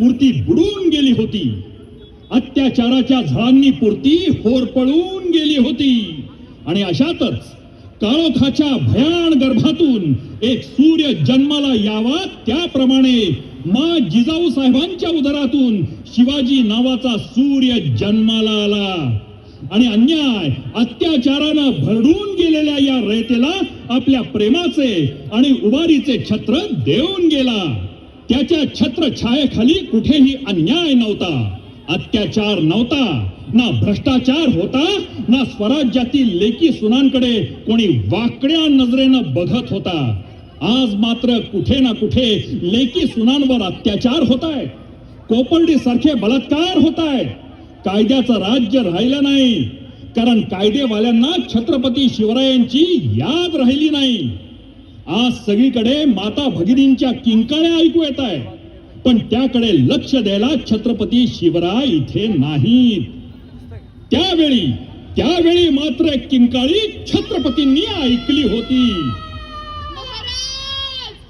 पुरती बुडून गेली होती. अत्याचाराच्या झळांनी पुरती होरपळून गेली होती. आणि अशातच काळोखाच्या भयान गर्भातून एक सूर्य जन्माला यावा, त्याप्रमाणे मा जिजाऊ साहेबांच्या उदरातून शिवाजी नावाचा सूर्य जन्माला आला. आणि अन्याय अत्याचारानं भरडून गेलेल्या या रयतेला आपल्या प्रेमाचे आणि उभारीचे छत्र देऊन गेला. त्याच्या छत्र छायेखाली कुठेही अन्याय नव्हता, अत्याचार नव्हता, ना भ्रष्टाचार होता, ना स्वराज्यातील लेकी सुनांकडे कोणी वाकड्या नजरेनं बघत होता. आज मात्र कुठे ना कुठे लेकी सुनांवर अत्याचार होताय, कोपर्डी सारखे बलात्कार होताय. कायद्याचं राज्य राहिलं नाही, कारण कायदेवाल्यांना छत्रपती शिवरायांची याद राहिली नाही. आज सगळीकडे माता भगिनींच्या किंकाळ्या ऐकू येत आहे, पण त्याकडे लक्ष द्यायला छत्रपती शिवराय इथे नाहीत. त्यावेळी मात्र किंकाळी छत्रपतींनी ऐकली होती.